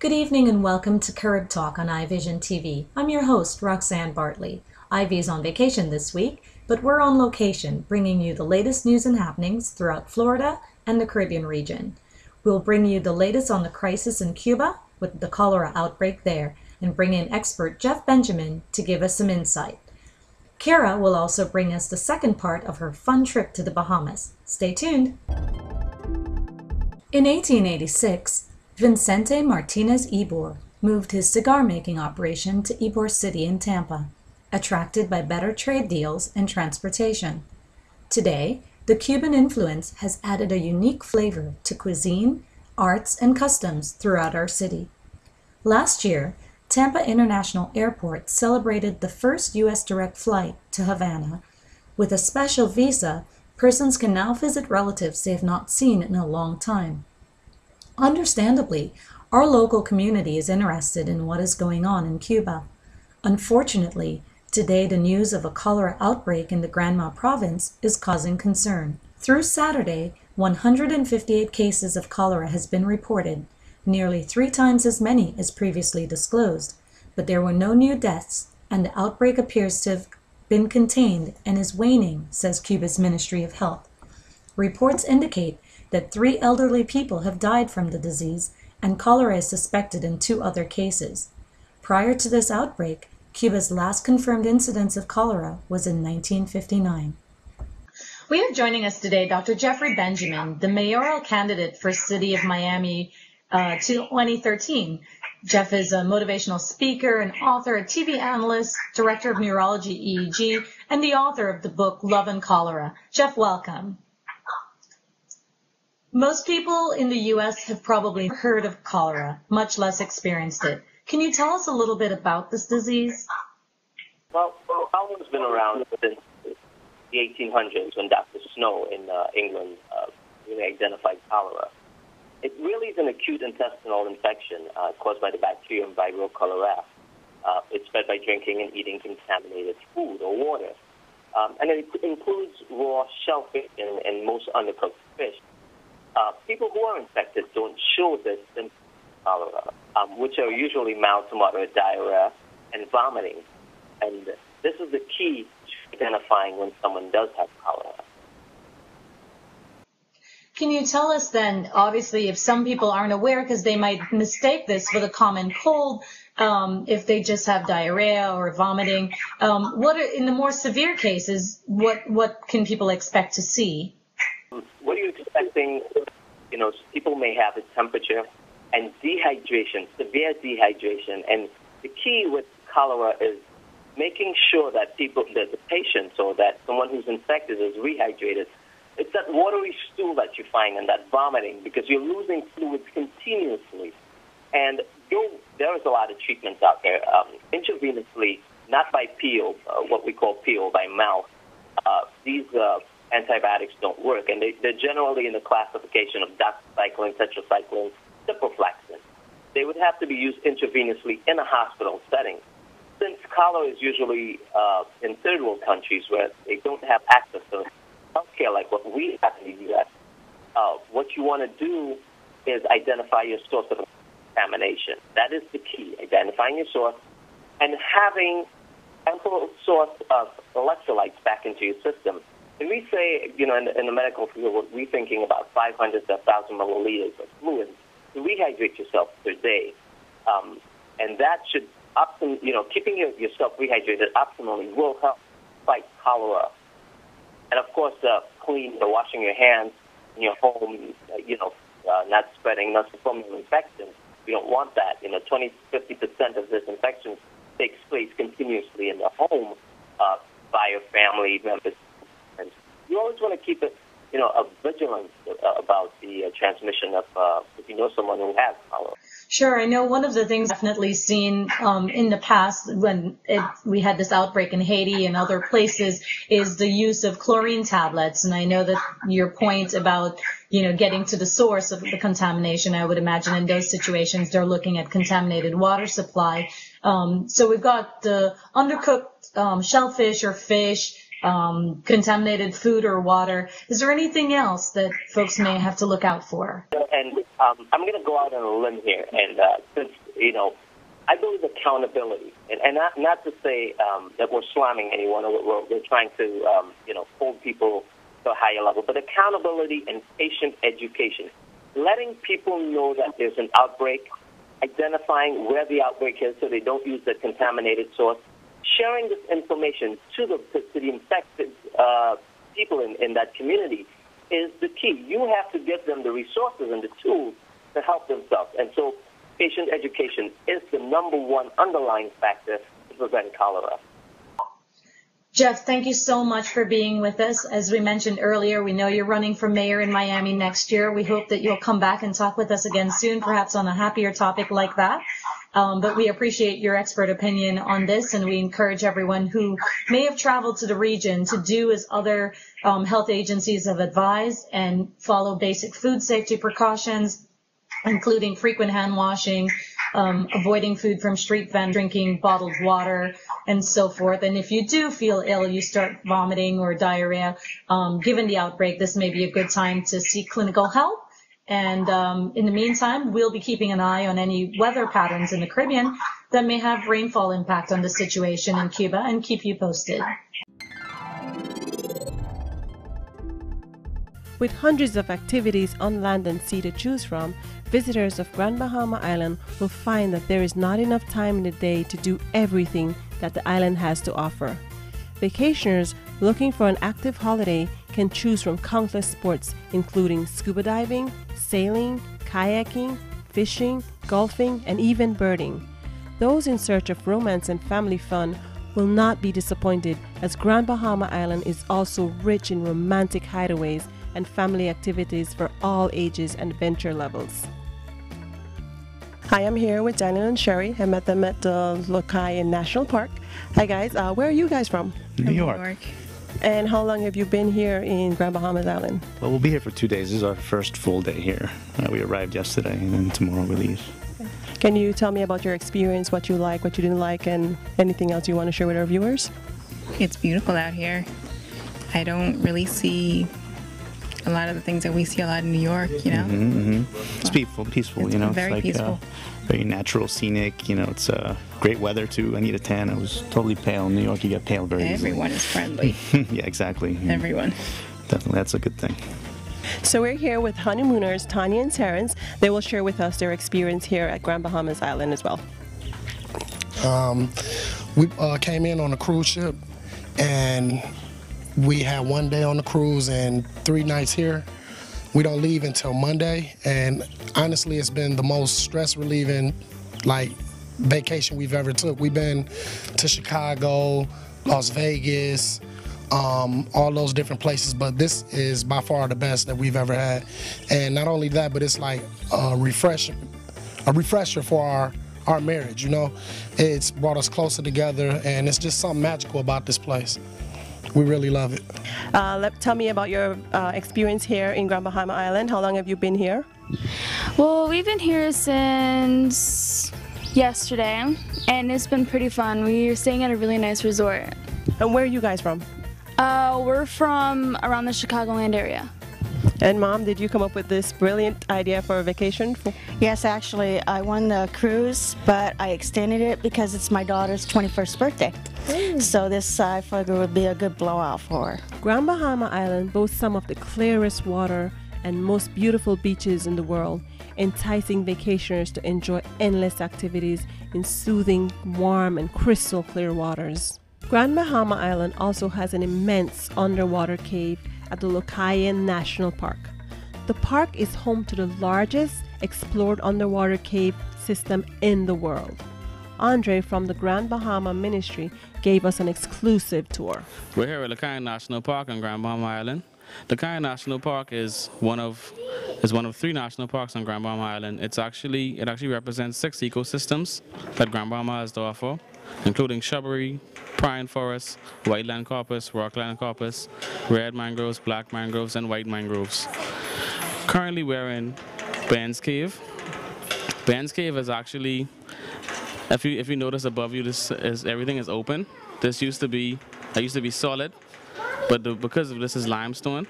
Good evening and welcome to CaribTalk on iVision TV. I'm your host, Roxanne Bartley. Ivy's on vacation this week, but we're on location, bringing you the latest news and happenings throughout Florida and the Caribbean region. We'll bring you the latest on the crisis in Cuba with the cholera outbreak there, and bring in expert Jeff Benjamin to give us some insight. Kera will also bring us the second part of her fun trip to the Bahamas. Stay tuned. In 1886, Vicente Martinez Ybor moved his cigar-making operation to Ybor City in Tampa, attracted by better trade deals and transportation. Today, the Cuban influence has added a unique flavor to cuisine, arts, and customs throughout our city. Last year, Tampa International Airport celebrated the first U.S. direct flight to Havana. With a special visa, persons can now visit relatives they have not seen in a long time. Understandably, our local community is interested in what is going on in Cuba. Unfortunately, today the news of a cholera outbreak in the Grand Bahama province is causing concern. Through Saturday, 158 cases of cholera has been reported, nearly 3 times as many as previously disclosed, but there were no new deaths, and the outbreak appears to have been contained and is waning, says Cuba's Ministry of Health. Reports indicate that 3 elderly people have died from the disease, and cholera is suspected in 2 other cases. Prior to this outbreak, Cuba's last confirmed incidence of cholera was in 1959. We have joining us today Dr. Jeffrey Benjamin, the mayoral candidate for City of Miami to 2013. Jeff is a motivational speaker, an author, a TV analyst, director of neurology EEG, and the author of the book Love and Cholera. Jeff, welcome. Most people in the U.S. have probably heard of cholera, much less experienced it. Can you tell us a little bit about this disease? Well, cholera's been around since the 1800s when Dr. Snow in England really identified cholera. It really is an acute intestinal infection caused by the bacterium Vibrio cholerae. It's spread by drinking and eating contaminated food or water. And it includes raw shellfish and most undercooked fish. People who are infected don't show this symptom of cholera, which are usually mild to moderate diarrhea and vomiting. And this is the key to identifying when someone does have cholera. Can you tell us then, obviously, if some people aren't aware, because they might mistake this for the common cold, if they just have diarrhea or vomiting, what are, in the more severe cases, what can people expect to see? What are you expecting? You know, people may have a temperature and dehydration, severe dehydration. And the key with cholera is making sure that the patients or that someone who's infected is rehydrated. It's that watery stool that you find and that vomiting because you're losing fluids continuously. And there is a lot of treatments out there, intravenously, not by peel, what we call peel, by mouth. These antibiotics don't work, and they're generally in the classification of doxycycline, tetracycline, ciprofloxacin. They would have to be used intravenously in a hospital setting. Since cholera is usually in third world countries where they don't have access to healthcare like what we have in the U.S., what you want to do is identify your source of contamination. That is the key, identifying your source and having ample source of electrolytes back into your system. And we say, you know, in the medical field, we're thinking about 500 to 1,000 milliliters of fluid to rehydrate yourself per day. And that should, keeping yourself rehydrated optimally will help fight cholera. And, of course, washing your hands in your home, not spreading nosocomial infection. We don't want that. 20 to 50% of this infection takes place continuously in the home by your family members. And you always want to keep it, a vigilance about the transmission of, if you know someone who has cholera. Sure. I know one of the things definitely seen in the past when we had this outbreak in Haiti and other places is the use of chlorine tablets. And I know that your point about, getting to the source of the contamination, I would imagine in those situations they're looking at contaminated water supply. So we've got the undercooked shellfish or fish, contaminated food or water. Is there anything else that folks may have to look out for? And I'm going to go out on a limb here, and since, I believe accountability, and not to say that we're slamming anyone or we're trying to, hold people to a higher level, but accountability and patient education. Letting people know that there's an outbreak, identifying where the outbreak is so they don't use the contaminated source, sharing this information to the infected people in that community is the key. You have to give them the resources and the tools to help themselves. And so patient education is the number one underlying factor to prevent cholera. Jeff, thank you so much for being with us. As we mentioned earlier, we know you're running for mayor in Miami next year. We hope that you'll come back and talk with us again soon, perhaps on a happier topic like that. But we appreciate your expert opinion on this, and we encourage everyone who may have traveled to the region to do as other health agencies have advised and follow basic food safety precautions, including frequent hand washing, avoiding food from street vendors, drinking bottled water, and so forth. And if you do feel ill, you start vomiting or diarrhea, given the outbreak, this may be a good time to seek clinical help. And in the meantime, we'll be keeping an eye on any weather patterns in the Caribbean that may have rainfall impact on the situation in Cuba and keep you posted. With hundreds of activities on land and sea to choose from, visitors of Grand Bahama Island will find that there is not enough time in the day to do everything that the island has to offer. Vacationers looking for an active holiday can choose from countless sports, including scuba diving, sailing, kayaking, fishing, golfing, and even birding. Those in search of romance and family fun will not be disappointed, as Grand Bahama Island is also rich in romantic hideaways and family activities for all ages and adventure levels. Hi, I'm here with Daniel and Sherry. I met them at the Lokai National Park. Hi guys, where are you guys from? New York. And how long have you been here in Grand Bahama Island? Well, we'll be here for 2 days. This is our first full day here. We arrived yesterday, and then tomorrow we leave. Can you tell me about your experience, what you like, what you didn't like, and anything else you want to share with our viewers? It's beautiful out here. I don't really see a lot of the things that we see a lot in New York, It's peaceful, it's very peaceful. Very natural, scenic, it's great weather too. I need a tan. I was totally pale. In New York, you get pale very easily. Everyone is friendly. Yeah, exactly. Everyone. Definitely, that's a good thing. So we're here with honeymooners Tanya and Terrence. They will share with us their experience here at Grand Bahama Island as well. We came in on a cruise ship, and we had 1 day on the cruise and 3 nights here. We don't leave until Monday, and honestly, it's been the most stress-relieving, vacation we've ever took. We've been to Chicago, Las Vegas, all those different places, but this is by far the best that we've ever had. And not only that, but it's like a refresher for our marriage. It's brought us closer together, and it's just something magical about this place. We really love it. Tell me about your experience here in Grand Bahama Island. How long have you been here? Well, we've been here since yesterday, and it's been pretty fun. We're staying at a really nice resort. And where are you guys from? We're from around the Chicagoland area. And Mom, did you come up with this brilliant idea for a vacation? Yes, actually, I won the cruise, but I extended it because it's my daughter's 21st birthday. So this, I figured, would be a good blowout for her. Grand Bahama Island boasts some of the clearest water and most beautiful beaches in the world, enticing vacationers to enjoy endless activities in soothing, warm, and crystal clear waters. Grand Bahama Island also has an immense underwater cave at the Lokai National Park. The park is home to the largest explored underwater cave system in the world. Andre from the Grand Bahama Ministry gave us an exclusive tour. We're here at Lokai National Park on Grand Bahama Island. Lokai National Park is one of 3 national parks on Grand Bahama Island. It actually represents 6 ecosystems that Grand Bahama has to offer, including shrubbery, pine forests, whiteland coppice, rockland coppice, red mangroves, black mangroves, and white mangroves. Currently, we're in Ben's Cave. Ben's Cave is actually, if you notice above you, everything is open. That used to be solid, but because of this is limestone,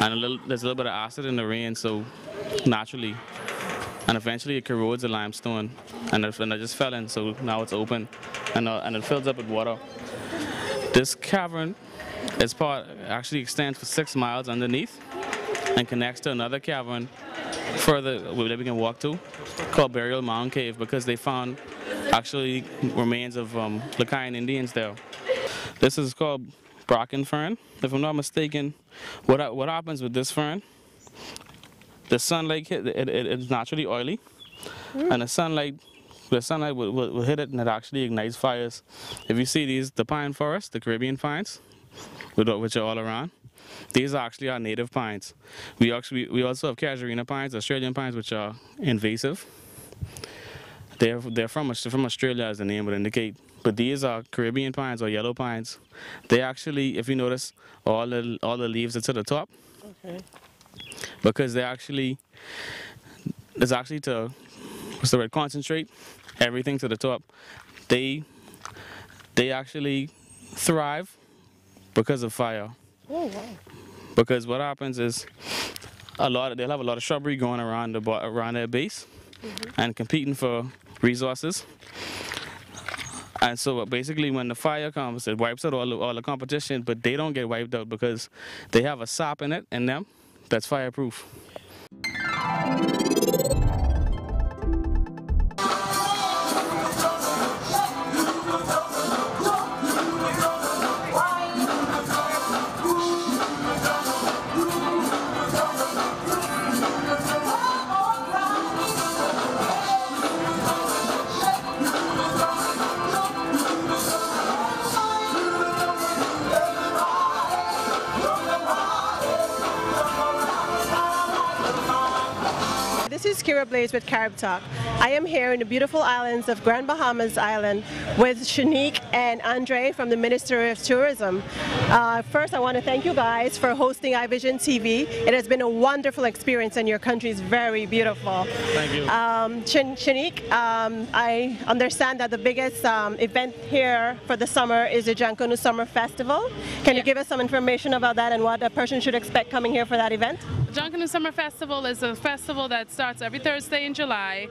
and there's a little bit of acid in the rain, so naturally, and eventually it corrodes the limestone, and it just fell in, so now it's open, and it fills up with water. This cavern actually extends for 6 miles underneath and connects to another cavern further that we can walk to, called Burial Mound Cave, because they found actually remains of Lakayan Indians there. This is called bracken fern. If I'm not mistaken, what happens with this fern, the sunlight it's naturally oily, and the sunlight will hit it, and it actually ignites fires. If you see the pine forests, the Caribbean pines, which are all around, these are actually our native pines. We also have casuarina pines, Australian pines, which are invasive. They're from Australia, as the name would indicate. But these are Caribbean pines or yellow pines. They actually, if you notice, all the leaves are to the top. Okay. Because it's actually to concentrate everything to the top. They actually thrive because of fire. Oh wow! Because what happens is they'll have a lot of shrubbery going around their base, and competing for resources. And so basically, when the fire comes, it wipes out all the competition, but they don't get wiped out because they have a sap in them that's fireproof. This is Kera with CaribTalk. I am here in the beautiful islands of Grand Bahama Island with Shanique and Andre from the Ministry of Tourism. First, I want to thank you guys for hosting iVision TV. It has been a wonderful experience, and your country is very beautiful. Thank you. Shanique, I understand that the biggest event here for the summer is the Jankunu Summer Festival. Can you give us some information about that and what a person should expect coming here for that event? Jankunu Summer Festival is a festival that starts every Thursday in July,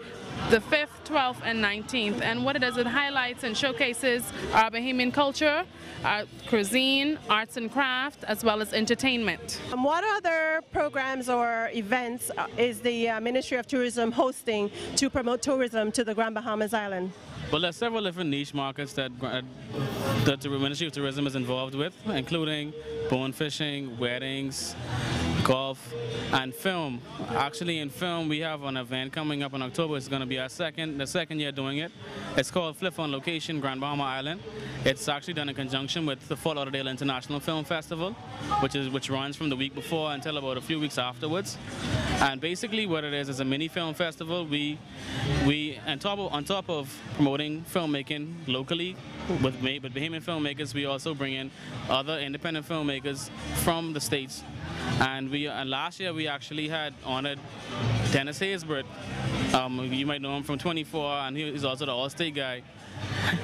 the 5th, 12th, and 19th. And what it does, it highlights and showcases our Bahamian culture, our cuisine, arts and craft, as well as entertainment. What other programs or events is the Ministry of Tourism hosting to promote tourism to the Grand Bahama Island? Well, there's several different niche markets that the Ministry of Tourism is involved with, including bone fishing, weddings, golf, and film. Actually, in film, we have an event coming up in October. It's going to be the second year doing it. It's called Flip on Location, Grand Bahama Island. It's actually done in conjunction with the Fort Lauderdale International Film Festival, which runs from the week before until about a few weeks afterwards. And basically, what it is a mini film festival. We on top of promoting filmmaking locally with Bahamian filmmakers, we also bring in other independent filmmakers from the States. And last year we actually had honored Dennis Haysbert. You might know him from 24, and he's also the All-State guy.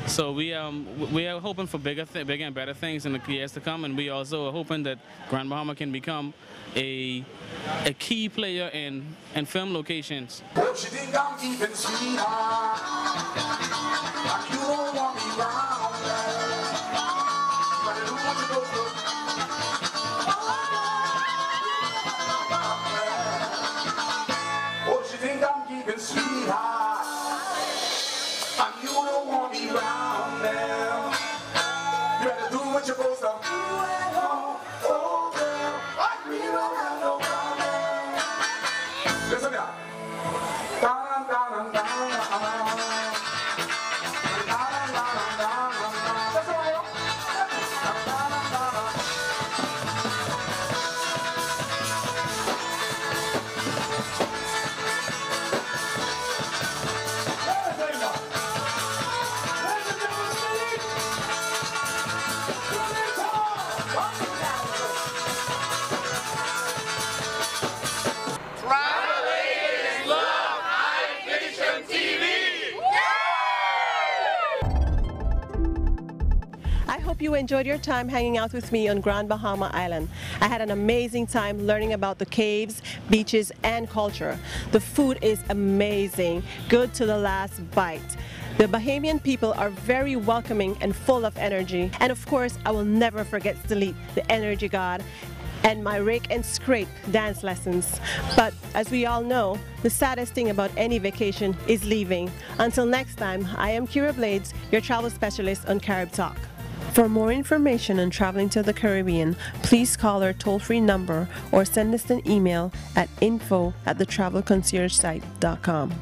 So we are hoping for bigger and better things in the years to come, and we also are hoping that Grand Bahama can become a key player in film locations. She think I'm keeping sweetheart. You don't want me round there. But I don't want to go through. Oh, she think I'm keeping sweetheart. And you don't want me round there. You better do what you're supposed to do at home. Oh, girl, we don't have no problem. Listen now. hope you enjoyed your time hanging out with me on Grand Bahama Island. I had an amazing time learning about the caves, beaches, and culture. The food is amazing, good to the last bite. The Bahamian people are very welcoming and full of energy. And of course, I will never forget Stalit, the energy god, and my rake and scrape dance lessons. But as we all know, the saddest thing about any vacation is leaving. Until next time, I am Kera Blades, your travel specialist on CaribTalk. For more information on traveling to the Caribbean, please call our toll-free number or send us an email at info@thetravelconciergesite.com.